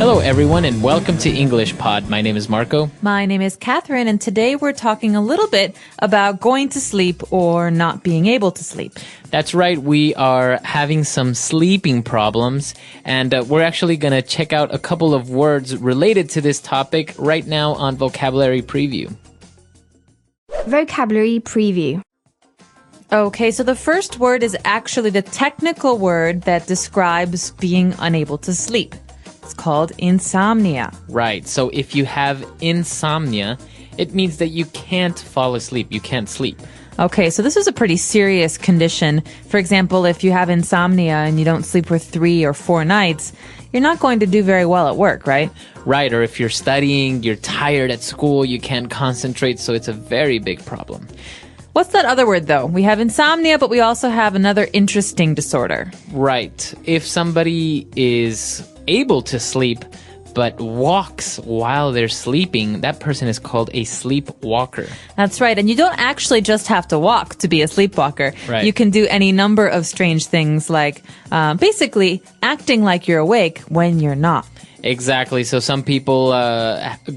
Hello, everyone, and welcome to EnglishPod. My name is Marco. My name is Catherine, and today we're talking a little bit about going to sleep or not being able to sleep. That's right. We are having some sleeping problems, and we're actually going to check out a couple of words related to this topic right now on Vocabulary Preview. Vocabulary Preview. Okay, so the first word is actually the technical word that describes being unable to sleep. It's called insomnia. Right. So if you have insomnia, it means that you can't fall asleep. You can't sleep. Okay, so this is a pretty serious condition. For example, if you have insomnia and you don't sleep for 3 or 4 nights, you're not going to do very well at work, right? Right. Or if you're studying, you're tired at school, you can't concentrate. So it's a very big problem. What's that other word, though? We have insomnia, but we also have another interesting disorder. Right. If somebody is able to sleep but walks while they're sleeping, that person is called a sleepwalker. That's right. And you don't actually just have to walk to be a sleepwalker. Right. You can do any number of strange things like basically acting like you're awake when you're not. Exactly. So some people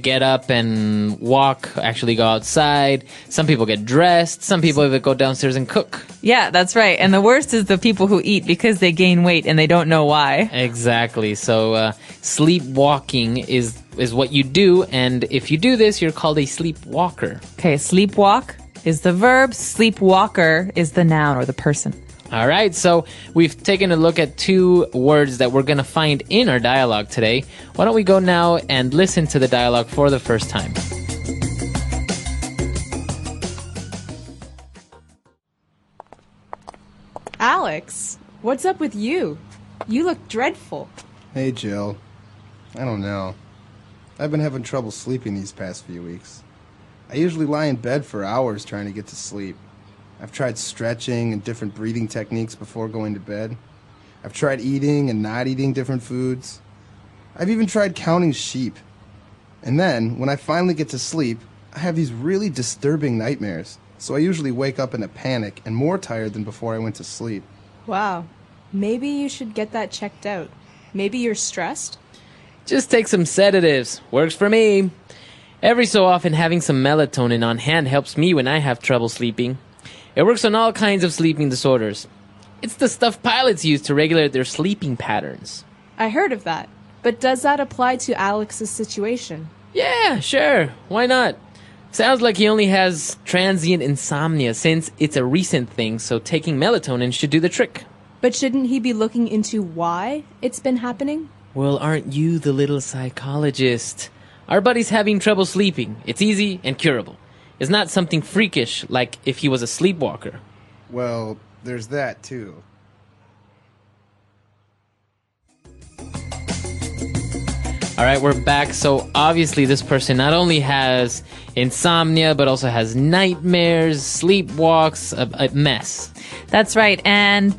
get up and walk, actually go outside. Some people get dressed. Some people even go downstairs and cook. Yeah, that's right. And the worst is the people who eat because they gain weight and they don't know why. Exactly. So sleepwalking is what you do. And if you do this, you're called a sleepwalker. Okay, sleepwalk is the verb. Sleepwalker is the noun or the person. All right, so we've taken a look at 2 words that we're going to find in our dialogue today. Why don't we go now and listen to the dialogue for the first time? Alex, what's up with you? You look dreadful. Hey, Jill. I don't know. I've been having trouble sleeping these past few weeks. I usually lie in bed for hours trying to get to sleep. I've tried stretching and different breathing techniques before going to bed. I've tried eating and not eating different foods. I've even tried counting sheep. And then, when I finally get to sleep, I have these really disturbing nightmares. So I usually wake up in a panic and more tired than before I went to sleep. Wow. Maybe you should get that checked out. Maybe you're stressed? Just take some sedatives. Works for me. Every so often, having some melatonin on hand helps me when I have trouble sleeping. It works on all kinds of sleeping disorders. It's the stuff pilots use to regulate their sleeping patterns. I heard of that. But does that apply to Alex's situation? Yeah, sure. Why not? Sounds like he only has transient insomnia since it's a recent thing, so taking melatonin should do the trick. But shouldn't he be looking into why it's been happening? Well, aren't you the little psychologist? Our buddy's having trouble sleeping. It's easy and curable. It's not something freakish like if he was a sleepwalker. Well, there's that, too. All right, we're back. So obviously this person not only has insomnia, but also has nightmares, sleepwalks, a mess. That's right. And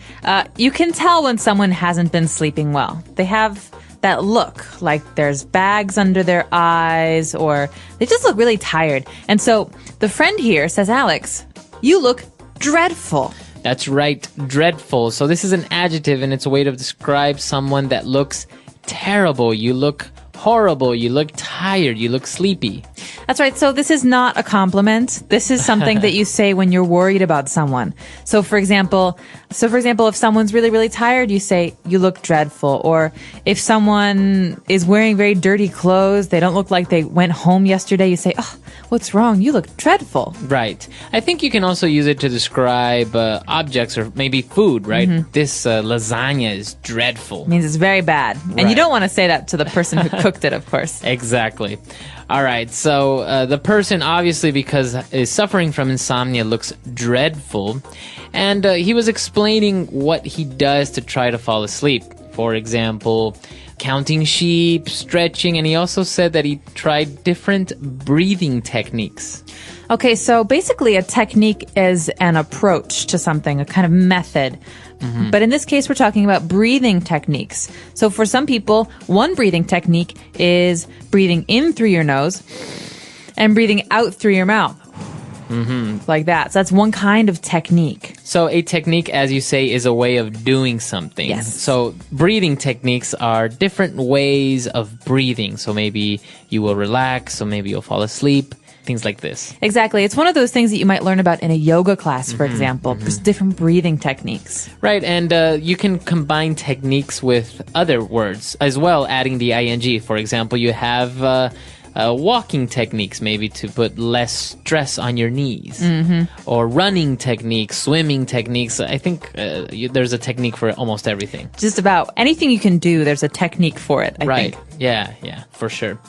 you can tell when someone hasn't been sleeping well. They have that look like there's bags under their eyes or they just look really tired. And so the friend here says, Alex, you look dreadful. That's right, dreadful. So this is an adjective and it's a way to describe someone that looks terrible. You look horrible. You look tired. You look sleepy. That's right. So this is not a compliment. This is something that you say when you're worried about someone. So for example, if someone's really, really tired, you say, you look dreadful. Or if someone is wearing very dirty clothes, they don't look like they went home yesterday, you say, oh, what's wrong? You look dreadful. Right. I think you can also use it to describe objects or maybe food, right? Mm-hmm. This lasagna is dreadful. It means it's very bad. And right. You don't want to say that to the person who cooked it, of course. Exactly. All right, so the person, obviously, because is suffering from insomnia, looks dreadful. And he was explaining what he does to try to fall asleep. For example, counting sheep, stretching, and he also said that he tried different breathing techniques. Okay, so basically a technique is an approach to something, a kind of method. Mm-hmm. But in this case, we're talking about breathing techniques. So for some people, one breathing technique is breathing in through your nose and breathing out through your mouth. like that. So that's one kind of technique. So a technique, as you say, is a way of doing something. Yes. So breathing techniques are different ways of breathing. So maybe you will relax, so maybe you'll fall asleep, things like this. Exactly. It's one of those things that you might learn about in a yoga class, for example. There's different breathing techniques. Right, and you can combine techniques with other words as well, adding the ing. For example, you have walking techniques, maybe to put less stress on your knees, or running techniques, swimming techniques. I think there's a technique for almost everything. Just about anything you can do, there's a technique for it, I think. Yeah, for sure.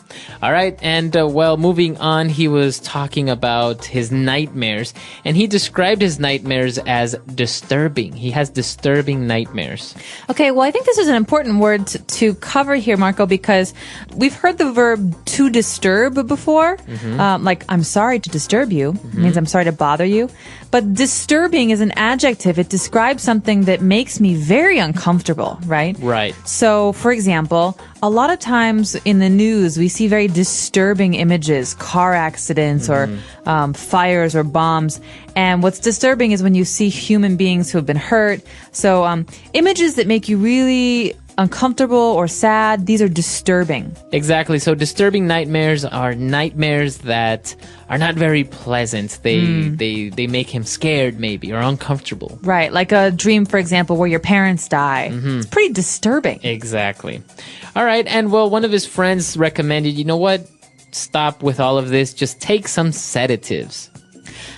All right, and well, moving on, he was talking about his nightmares, and he described his nightmares as disturbing. He has disturbing nightmares. Okay, well, I think this is an important word to cover here, Marco, because we've heard the verb to disturb before. Like, I'm sorry to disturb you. It means I'm sorry to bother you. But disturbing is an adjective. It describes something that makes me very uncomfortable, right? Right. So, for example, a lot of times in the news, we see very disturbing images, car accidents or fires or bombs. And what's disturbing is when you see human beings who have been hurt. So, images that make you really uncomfortable or sad, these are disturbing. Exactly. So disturbing nightmares are nightmares that are not very pleasant. They make him scared maybe or uncomfortable. Right. Like a dream, for example, where your parents die. It's pretty disturbing. Exactly. All right. And well, one of his friends recommended, you know what? Stop with all of this. Just take some sedatives.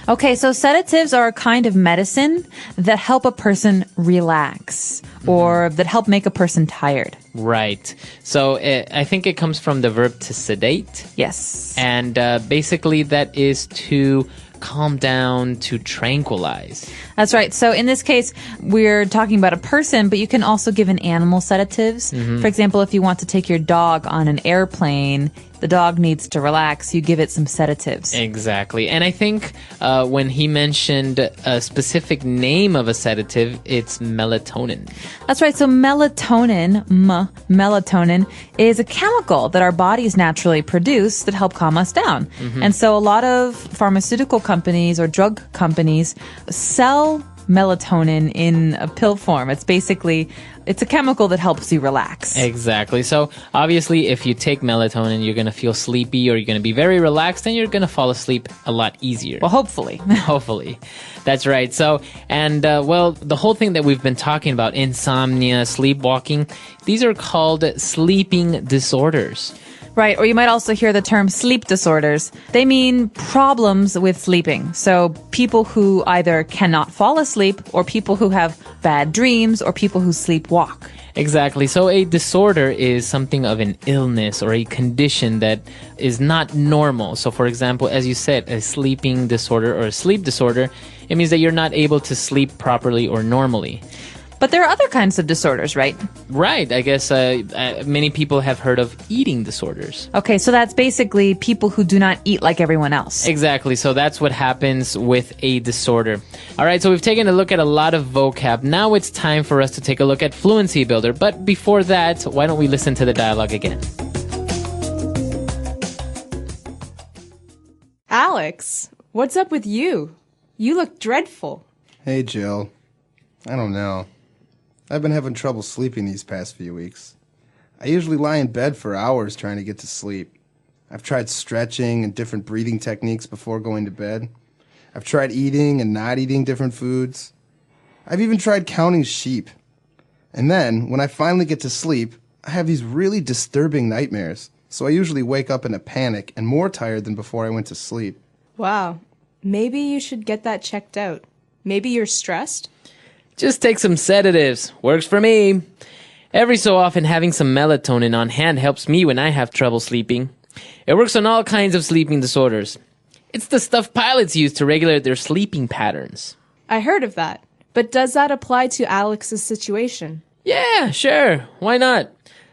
Okay, so sedatives are a kind of medicine that help a person relax or that help make a person tired. Right. So I think it comes from the verb to sedate. Yes. And basically that is to calm down, to tranquilize. That's right. So in this case, we're talking about a person, but you can also give an animal sedatives. For example, if you want to take your dog on an airplane, the dog needs to relax, you give it some sedatives. Exactly. And I think when he mentioned a specific name of a sedative, it's melatonin. That's right. So melatonin, melatonin is a chemical that our bodies naturally produce that help calm us down. And so a lot of pharmaceutical companies or drug companies sell melatonin in a pill form. It's a chemical that helps you relax. Exactly. So obviously if you take melatonin, you're going to feel sleepy or you're going to be very relaxed and you're going to fall asleep a lot easier. Well, hopefully. Hopefully. That's right. So, and well, the whole thing that we've been talking about, insomnia, sleepwalking, these are called sleeping disorders. Right, or you might also hear the term sleep disorders. They mean problems with sleeping. So people who either cannot fall asleep, or people who have bad dreams, or people who sleepwalk. Exactly. So a disorder is something of an illness or a condition that is not normal. So for example, as you said, a sleeping disorder or a sleep disorder, it means that you're not able to sleep properly or normally. But there are other kinds of disorders, right? Right. I guess many people have heard of eating disorders. Okay, so that's basically people who do not eat like everyone else. Exactly. So that's what happens with a disorder. All right. So we've taken a look at a lot of vocab. Now it's time for us to take a look at Fluency Builder. But before that, why don't we listen to the dialogue again? Alex, what's up with you? You look dreadful. Hey, Jill. I don't know. I've been having trouble sleeping these past few weeks. I usually lie in bed for hours trying to get to sleep. I've tried stretching and different breathing techniques before going to bed. I've tried eating and not eating different foods. I've even tried counting sheep. And then, when I finally get to sleep, I have these really disturbing nightmares. So I usually wake up in a panic and more tired than before I went to sleep. Wow. Maybe you should get that checked out. Maybe you're stressed? Just take some sedatives. Works for me. Every so often, having some melatonin on hand helps me when I have trouble sleeping. It works on all kinds of sleeping disorders. It's the stuff pilots use to regulate their sleeping patterns. I heard of that. But does that apply to Alex's situation? Yeah, sure. Why not?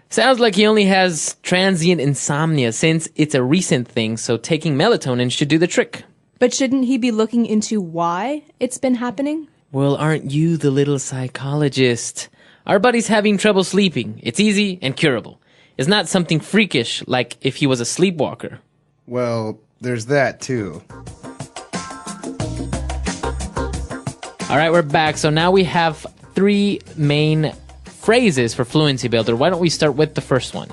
Sounds like he only has transient insomnia since it's a recent thing, so taking melatonin should do the trick. But shouldn't he be looking into why it's been happening? Well, aren't you the little psychologist? Our buddy's having trouble sleeping. It's easy and curable. It's not something freakish like if he was a sleepwalker. Well, there's that too. All right, we're back. So now we have 3 main phrases for Fluency Builder. Why don't we start with the first one?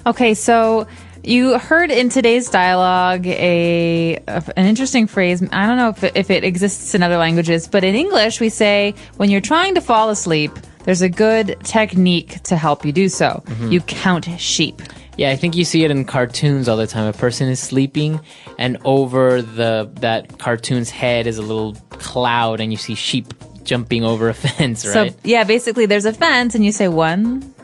Okay, so you heard in today's dialogue an interesting phrase. I don't know if it exists in other languages, but in English we say when you're trying to fall asleep, there's a good technique to help you do so. You count sheep. Yeah, I think you see it in cartoons all the time. A person is sleeping, and over that cartoon's head is a little cloud, and you see sheep jumping over a fence, right? So, yeah, basically there's a fence, and you say 1,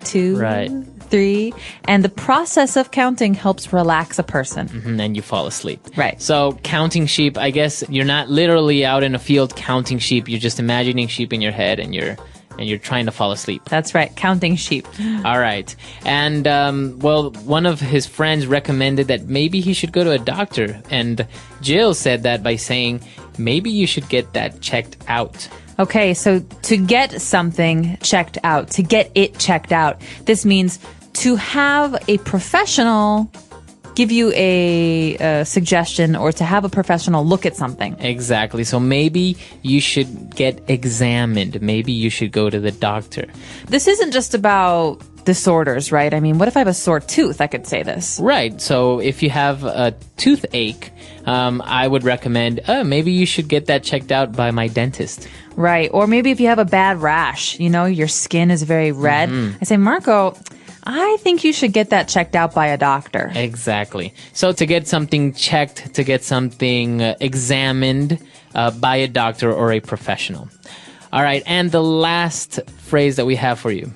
2, Right. 3, and the process of counting helps relax a person. And then you fall asleep. Right. So counting sheep, I guess you're not literally out in a field counting sheep. You're just imagining sheep in your head, and you're trying to fall asleep. That's right, counting sheep. All right. And, well, one of his friends recommended that maybe he should go to a doctor. And Jill said that by saying, maybe you should get that checked out. Okay, so to get something checked out, to get it checked out, this means to have a professional give you a suggestion or to have a professional look at something. Exactly. So maybe you should get examined. Maybe you should go to the doctor. This isn't just about disorders, right? I mean, what if I have a sore tooth? I could say this. Right. So if you have a toothache, I would recommend, maybe you should get that checked out by my dentist. Right. Or maybe if you have a bad rash, your skin is very red. I say, Marco, I think you should get that checked out by a doctor. Exactly. So to get something checked, to get something examined by a doctor or a professional. All right. And the last phrase that we have for you.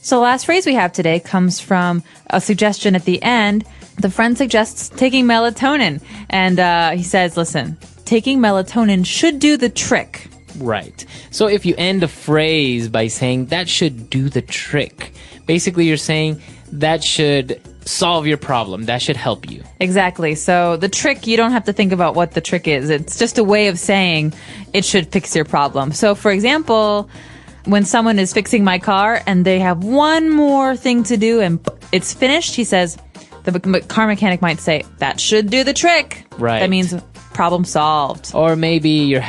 So the last phrase we have today comes from a suggestion at the end. The friend suggests taking melatonin. And he says, listen, taking melatonin should do the trick. Right. So if you end a phrase by saying that should do the trick, basically you're saying that should solve your problem. That should help you. Exactly. So the trick, you don't have to think about what the trick is. It's just a way of saying it should fix your problem. So for example, when someone is fixing my car and they have one more thing to do and it's finished, he says, the car mechanic might say, that should do the trick. Right. That means problem solved. Or maybe you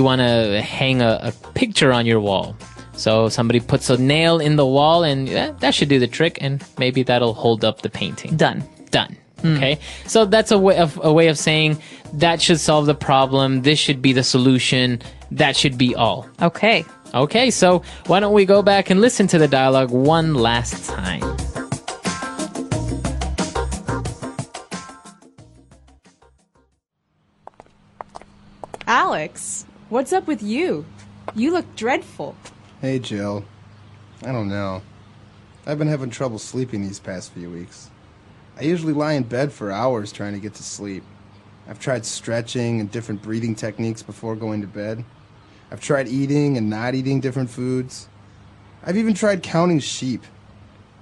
want to hang a picture on your wall. So somebody puts a nail in the wall and that should do the trick, and maybe that'll hold up the painting. Done. Okay. So that's a way of saying that should solve the problem. This should be the solution. That should be all. Okay. Okay, so why don't we go back and listen to the dialogue one last time. Alex, what's up with you? You look dreadful. Hey, Jill. I don't know. I've been having trouble sleeping these past few weeks. I usually lie in bed for hours trying to get to sleep. I've tried stretching and different breathing techniques before going to bed. I've tried eating and not eating different foods. I've even tried counting sheep.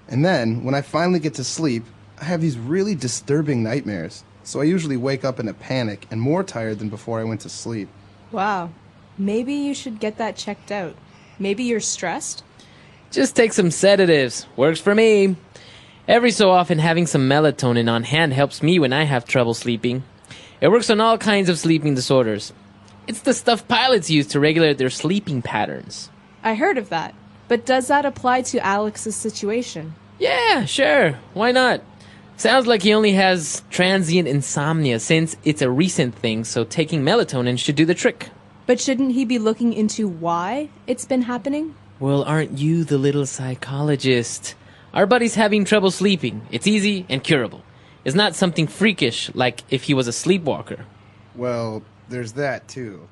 And then, when I finally get to sleep, I have these really disturbing nightmares. So I usually wake up in a panic and more tired than before I went to sleep. Wow. Maybe you should get that checked out. Maybe you're stressed? Just take some sedatives. Works for me. Every so often, having some melatonin on hand helps me when I have trouble sleeping. It works on all kinds of sleeping disorders. It's the stuff pilots use to regulate their sleeping patterns. I heard of that. But does that apply to Alex's situation? Yeah, sure. Why not? Sounds like he only has transient insomnia since it's a recent thing, so taking melatonin should do the trick. But shouldn't he be looking into why it's been happening? Well, aren't you the little psychologist? Our buddy's having trouble sleeping. It's easy and curable. It's not something freakish like if he was a sleepwalker. Well, there's that, too.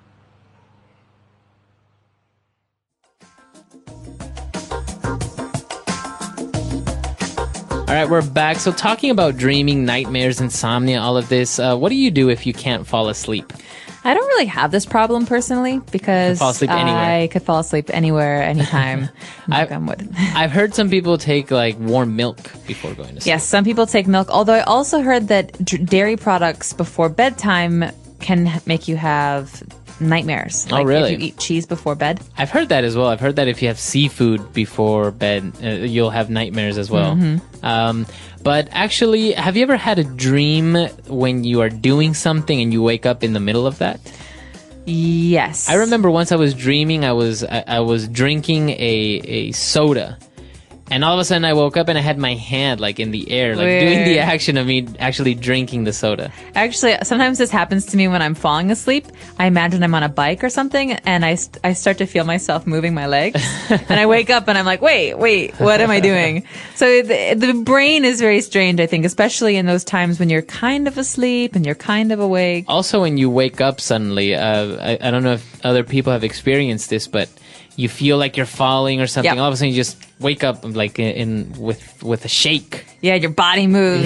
All right, we're back. So talking about dreaming, nightmares, insomnia, all of this, what do you do if you can't fall asleep? I don't really have this problem personally because fall asleep anywhere. I could fall asleep anywhere, anytime. I've heard some people take like warm milk before going to sleep. Yes, some people take milk, although I also heard that dairy products before bedtime can make you have nightmares. Oh, really? If you eat cheese before bed. I've heard that as well. I've heard that if you have seafood before bed, you'll have nightmares as well. But actually, have you ever had a dream when you are doing something and you wake up in the middle of that? Yes. I remember once I was dreaming, I was drinking a soda. And all of a sudden I woke up and I had my hand like in the air, like doing the action of me actually drinking the soda. Actually, sometimes this happens to me when I'm falling asleep. I imagine I'm on a bike or something, and I start to feel myself moving my legs. And I wake up and I'm like, wait, what am I doing? So the brain is very strange, I think, especially in those times when you're kind of asleep and you're kind of awake. Also, when you wake up suddenly, I don't know if other people have experienced this, but you feel like you're falling or something. Yeah. All of a sudden, you just wake up like with a shake. Yeah, your body moves.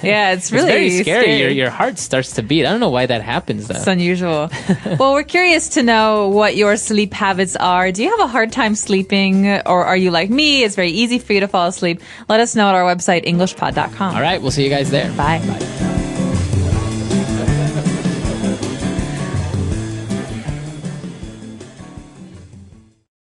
Yeah, it's really very scary. scary. Your heart starts to beat. I don't know why that happens though. It's unusual. Well, we're curious to know what your sleep habits are. Do you have a hard time sleeping, or are you like me? It's very easy for you to fall asleep. Let us know at our website, EnglishPod.com. All right, we'll see you guys there. Bye.